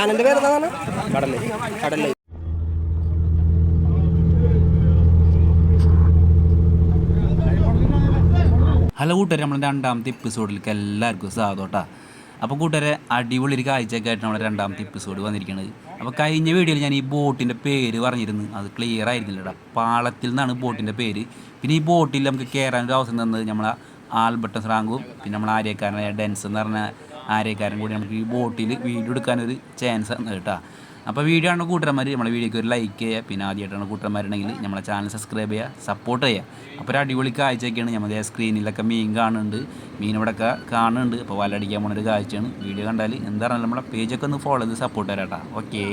ചാനലിന്റെ പേര് എന്താണ്? കടല് കടല്. ഹലോ കൂട്ടുകാരെ, നമ്മൾ രണ്ടാമത്തെ എപ്പിസോഡിലേക്ക് എല്ലാവർക്കും സ്വാഗതം. അപ്പോൾ കൂട്ടുകാരെ, അടിപൊളി ഒരു കാഴ്ചയൊക്കെ ആയിട്ട് നമ്മുടെ രണ്ടാമത്തെ എപ്പിസോഡ് വന്നിരിക്കുന്നത്. അപ്പോൾ കഴിഞ്ഞ വീഡിയോയിൽ ഞാൻ ഈ ബോട്ടിൻ്റെ പേര് പറഞ്ഞിരുന്നു, അത് ക്ലിയർ ആയിരുന്നില്ല. പാളത്തിൽ നിന്നാണ് ബോട്ടിൻ്റെ പേര്. പിന്നെ ഈ ബോട്ടിൽ നമുക്ക് കയറാനൊരു അവസരം തന്നത് നമ്മളെ ആൽബർട്ടസ് റാങ്കും പിന്നെ നമ്മൾ ആര്യക്കാരനായ ഡെൻസ് എന്ന് പറഞ്ഞ ആര്യക്കാരൻ കൂടി നമുക്ക് ഈ ബോട്ടിൽ വീഡിയോ എടുക്കാനൊരു ചാൻസ് തന്നത് കേട്ടോ. അപ്പോൾ വീഡിയോ ആണ് കൂട്ടുകാരന്മാർ നമ്മളെ വീഡിയോക്ക് ഒരു ലൈക്ക് ചെയ്യുക. പിന്നെ ആദ്യമായിട്ടാണ് കൂട്ടുകാരന്മാരുണ്ടെങ്കിൽ നമ്മളെ ചാനൽ സബ്സ്ക്രൈബ് ചെയ്യുക, സപ്പോർട്ട് ചെയ്യുക. അപ്പോൾ ഒരു അടിപൊളി കാഴ്ചയൊക്കെയാണ്. നമ്മുടെ സ്ക്രീനിലൊക്കെ മീൻ കാണുന്നുണ്ട്, മീൻ ഇവിടെയൊക്കെ കാണുന്നുണ്ട്. അപ്പോൾ വലടിക്കാൻ പോകുന്നൊരു കാഴ്ചയാണ്. വീഡിയോ കണ്ടാൽ എന്താ പറയുക, നമ്മളെ പേജൊക്കെ ഒന്ന് ഫോളോ ചെയ്ത് സപ്പോർട്ട് തരാം കേട്ടോ. ഓക്കേ.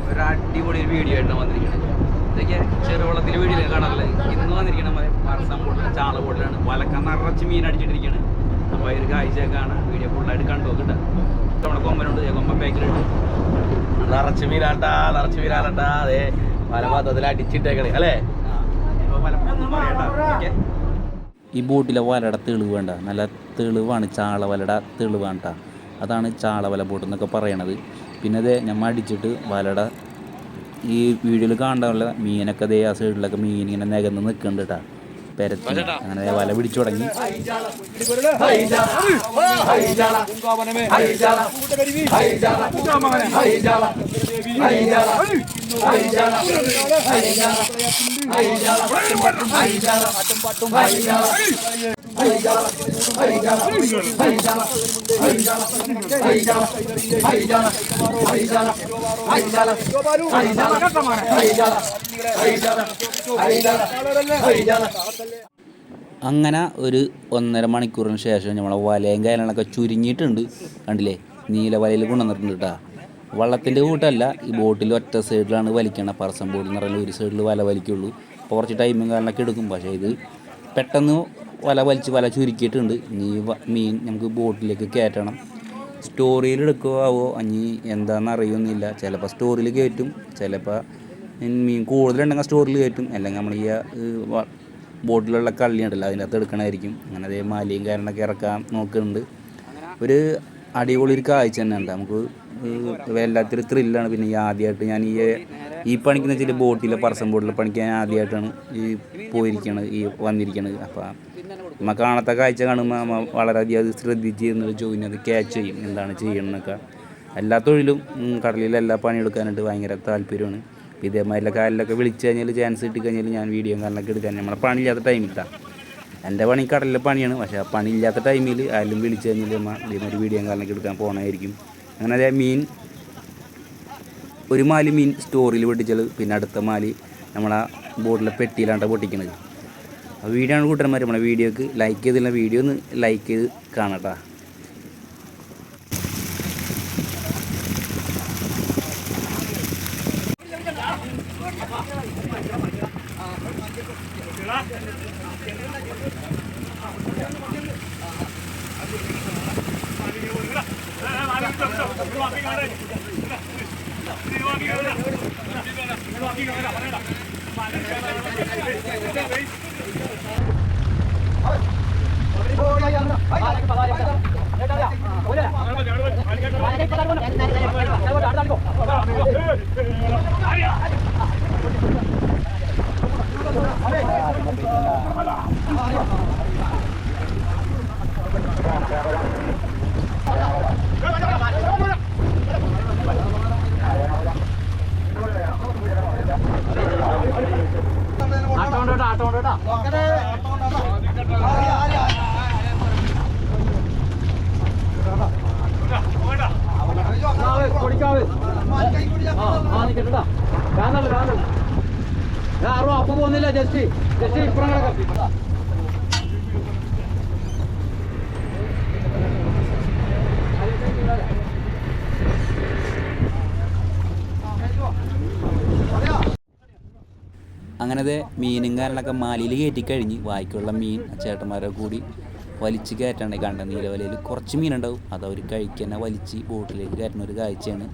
ഒരു അടിപൊളി ഒരു വീഡിയോ ആയിട്ടാണ് വന്നിരിക്കുന്നത്. ഇതൊക്കെ ചെറുവെള്ളത്തിൽ വീഡിയോ കാണാറില്ലേ? ഇന്ന് വന്നിരിക്കണം മറസാൻ ബോട്ടിലാണ്, ചാള ബോട്ടിലാണ്. വലക്ക നിറച്ച് മീൻ അടിച്ചിട്ടിരിക്കുകയാണ്. അപ്പോൾ ഒരു കാഴ്ചയൊക്കെയാണ്. വീഡിയോ ഫുള്ളായിട്ട് കണ്ടു നോക്കിട്ട. നമ്മുടെ കൊമ്പനുണ്ട്, കൊമ്പൻ പാക്കിലുണ്ട്. നിറച്ച് മീനാട്ടാ അതെ പല ഭാഗത്തിൽ അടിച്ചിട്ടേക്കണേ അല്ലേ? ഈ ബോട്ടിലെ വലയുടെ തെളിവ് വേണ്ട, നല്ല തെളിവാണ്. ചാള വലയുടെ തെളിവാണ് കേട്ടോ. അതാണ് ചാളവല ബോട്ട് എന്നൊക്കെ പറയണത്. പിന്നെ അത് നമ്മൾ അടിച്ചിട്ട് വലയുടെ ഈ വീഡിയോയിൽ കാണാനുള്ള മീനൊക്കെ അതേ ആ സൈഡിലൊക്കെ മീൻ ഇങ്ങനെ നികന്ന് നിൽക്കുന്നുണ്ട് കേട്ടോ. പെരത്തി അങ്ങനെ വല പിടിച്ചു തുടങ്ങി. അങ്ങനെ ഒരു 1.5 മണിക്കൂറിന് ശേഷം നമ്മളെ വലയും കാര്യങ്ങളൊക്കെ ചുരുങ്ങിയിട്ടുണ്ട്. കണ്ടില്ലേ, നീല വലയിൽ കൊണ്ടുവന്നിട്ടുണ്ട് കേട്ടോ. വള്ളത്തിൻ്റെ കൂട്ടല്ല, ഈ ബോട്ടിൽ ഒറ്റ സൈഡിലാണ് വലിക്കണം. പറസം ബോട്ടിൽ എന്ന് പറഞ്ഞാൽ ഒരു സൈഡിൽ വല വലിക്കുള്ളൂ. അപ്പോൾ കുറച്ച് ടൈമും കാര്യങ്ങളൊക്കെ എടുക്കും. പക്ഷേ ഇത് പെട്ടെന്ന് വല ചുരുക്കിയിട്ടുണ്ട്. ഇനി മീൻ നമുക്ക് ബോട്ടിലേക്ക് കയറ്റണം. സ്റ്റോറിയിൽ എടുക്കുമോ ഇനി എന്താണെന്ന് അറിയുന്നില്ല. ചിലപ്പോൾ സ്റ്റോറിയിൽ കയറ്റും, ചിലപ്പോൾ മീൻ കൂടുതലുണ്ടെങ്കിൽ സ്റ്റോറിൽ കയറ്റും, അല്ലെങ്കിൽ നമ്മൾ ഈ ബോട്ടിലുള്ള കള്ളി ഉണ്ടല്ലോ അതിൻ്റെ അകത്ത് എടുക്കണമായിരിക്കും. അങ്ങനെ അതേ മാലിയും കാര്യങ്ങളൊക്കെ ഇറക്കാൻ നോക്കുന്നുണ്ട്. ഒരു അടിപൊളി ഒരു കാഴ്ച തന്നെ ഉണ്ട്. നമുക്ക് വല്ലാത്തൊരു ത്രില്ലാണ്. പിന്നെ ഈ ആദ്യമായിട്ട് ഞാൻ ഈ പണിക്കെന്ന് വെച്ചാൽ ബോട്ടിലെ പറസം ബോട്ടിലെ പണിക്ക് ഞാൻ ആദ്യമായിട്ടാണ് ഈ പോയിരിക്കണത്, ഈ വന്നിരിക്കണത്. അപ്പോൾ നമ്മൾ കാണാത്ത കാഴ്ച കാണുമ്പോൾ നമ്മൾ വളരെയധികം അത് ശ്രദ്ധിച്ച് എന്നിട്ട് ജോയിന് അത് ക്യാച്ച് ചെയ്യും, എന്താണ് ചെയ്യണമെന്നൊക്കെ. എല്ലാ തൊഴിലും കടലിലെല്ലാ പണിയെടുക്കാനായിട്ട് ഭയങ്കര താല്പര്യമാണ്. ഇതേമാതിരിയുള്ള കാലിലൊക്കെ വിളിച്ചു കഴിഞ്ഞാൽ ചാൻസ് കിട്ടിക്കഴിഞ്ഞാൽ ഞാൻ വീഡിയോ കാലിലൊക്കെ എടുക്കാൻ നമ്മളെ പണിയില്ലാത്ത ടൈമിലാണ്. എൻ്റെ പണി കടലിലെ പണിയാണ്. പക്ഷേ ആ പണിയില്ലാത്ത ടൈമിൽ ആരും വിളിച്ചു കഴിഞ്ഞാൽ നമ്മൾ ഇതേമാതിരി വീഡിയോ കാലിലൊക്കെ എടുക്കാൻ പോകണമായിരിക്കും. അങ്ങനെ അതേ മീൻ ഒരു മാലി മീൻ സ്റ്റോറിൽ പൊട്ടിച്ചത്, പിന്നെ അടുത്ത മാലി നമ്മളെ ബോട്ടിലെ പെട്ടിയിലാണ് പൊട്ടിക്കണത്. ആ വീഡിയോ ആണ് കൂട്ടന്മാർ. നമ്മളെ വീഡിയോക്ക് ലൈക്ക് ചെയ്തില്ല, വീഡിയോ ഒന്ന് ലൈക്ക് ചെയ്ത് കാണട്ടാ. അപ്പൊ പോകുന്നില്ല, ജസ്റ്റ് ഇപ്പുറം കിടക്കാം. അങ്ങനത്തെ മീനും കാര്യങ്ങളൊക്കെ മാലിയിൽ കയറ്റിക്കഴിഞ്ഞ് ബാക്കിയുള്ള മീൻ ചേട്ടന്മാരെ കൂടി വലിച്ച് കയറ്റാണ്ട് കണ്ട നീലവലയിൽ കുറച്ച് മീനുണ്ടാവും. അത് അവർ കഴിക്കാൻ വലിച്ച് ബോട്ടിലേക്ക് കയറ്റുന്ന ഒരു കാഴ്ചയാണ്.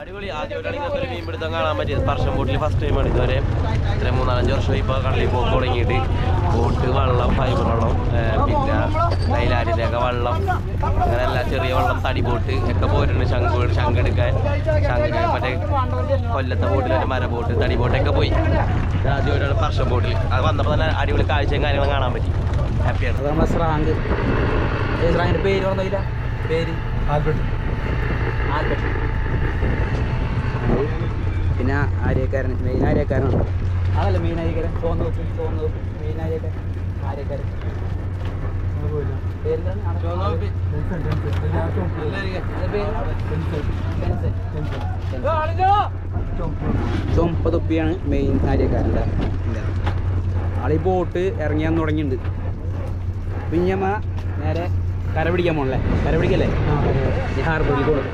അടിപൊളി. ആദ്യമായിട്ടാണ് ഇങ്ങനത്തെ ഒരു മീൻ പിടുത്തം കാണാൻ പറ്റിയത്. പറശ്ശം ബോട്ടിൽ ഫസ്റ്റ് ടൈമാണ്. ഇതുവരെ ഇത്ര 3-4 വർഷം ഇപ്പോൾ കടലിൽ പോക്ക് തുടങ്ങിയിട്ട്. ബോട്ട്, വള്ളം, ഫൈബർ വള്ളം, പിന്നെ ലൈലാരിൻ്റെ ഒക്കെ വള്ളം, അങ്ങനെ എല്ലാ ചെറിയ വള്ളം, തടി ബോട്ട് ഒക്കെ പോയിട്ടുണ്ട്. ശംഖെടുക്കാൻ മറ്റേ കൊല്ലത്തെ ബോട്ടിൽ, മറ്റേ മര ബോട്ട്, തടി ബോട്ടൊക്കെ പോയി. ആദ്യമായിട്ടാണ് പറശ്ശം ബോട്ടിൽ. അത് വന്നപ്പോൾ തന്നെ അടിപൊളി കാഴ്ചയും കാര്യങ്ങളും കാണാൻ പറ്റി. ഹാപ്പിയാണ്. അത് നമ്മളെ സ്രാങ്ക്. സ്രാങ്കിൻ്റെ പേര് പറഞ്ഞില്ല, പേര് ആൽബർട്ട്. പിന്നെ ആര്യക്കാരൻ, മെയിൻ ആര്യക്കാരനാണ്. അതല്ല മെയിൻ ആര്യക്കാരൻ, ചുവന്ന മെയിൻ ആര്യക്കാരൻ ആര്യക്കാരൻ. ചുമപ്പ തൊപ്പിയാണ് മെയിൻ ആര്യക്കാരൻ്റെ. ആളീ ബോട്ട് ഇറങ്ങിയാൻ തുടങ്ങിയിട്ടുണ്ട്. പിന്നമ്മ നേരെ കര പിടിക്കാൻ പോകണല്ലേ? കര പിടിക്കല്ലേ? ഹാർബറിൽ പോകും.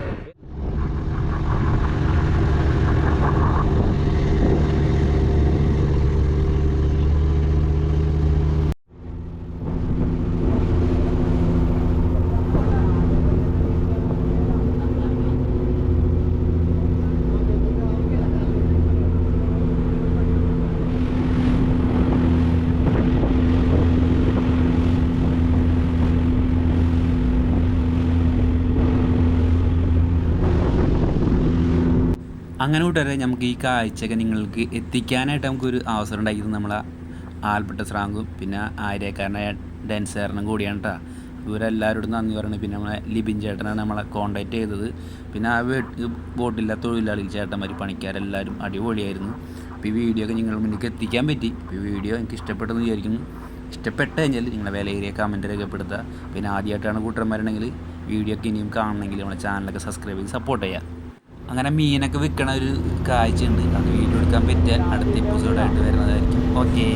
അങ്ങനെ കൂട്ടുകാരെ, നമുക്ക് ഈ കാഴ്ചയൊക്കെ നിങ്ങൾക്ക് എത്തിക്കാനായിട്ട് നമുക്കൊരു അവസരം ഉണ്ടാക്കിയത് നമ്മളെ ആൽബർട്ട് സ്രാങ്കും പിന്നെ ആര്യക്കാരനായ ഡാൻസറിനും കൂടിയാണ് കേട്ടോ. ഇവരെല്ലാവരോടും നന്ദി പറയുന്നത്. പിന്നെ നമ്മളെ ലിബിൻ ചേട്ടനാണ് നമ്മളെ കോൺടാക്റ്റ് ചെയ്തത്. പിന്നെ ആ ബോട്ടിലെ തൊഴിലാളികൾ, ചേട്ടന്മാർ, പണിക്കാരെല്ലാവരും അടിപൊളിയായിരുന്നു. അപ്പോൾ ഈ വീഡിയോ ഒക്കെ നിങ്ങൾ മുന്നിലേക്ക് എത്തിക്കാൻ പറ്റി. ഈ വീഡിയോ എനിക്ക് ഇഷ്ടപ്പെട്ടെന്ന് വിചാരിക്കുന്നു. ഇഷ്ടപ്പെട്ട് കഴിഞ്ഞാൽ നിങ്ങളെ വിലയേറിയ കമൻറ്റ് രേഖപ്പെടുത്തുക. പിന്നെ ആദ്യമായിട്ടാണ് കൂട്ടന്മാരുണ്ടെങ്കിൽ വീഡിയോ ഒക്കെ ഇനിയും കാണണമെങ്കിൽ നമ്മുടെ ചാനലൊക്കെ സബ്സ്ക്രൈബ് ചെയ്ത് സപ്പോർട്ട് ചെയ്യുക. അങ്ങനെ മീനൊക്കെ വിൽക്കണ ഒരു കാഴ്ചയുണ്ട്, അത് വീഡിയോ എടുക്കാൻ പറ്റിയ അടുത്ത എപ്പിസോഡായിട്ട് വരുന്നതായിരിക്കും. ഓക്കേ.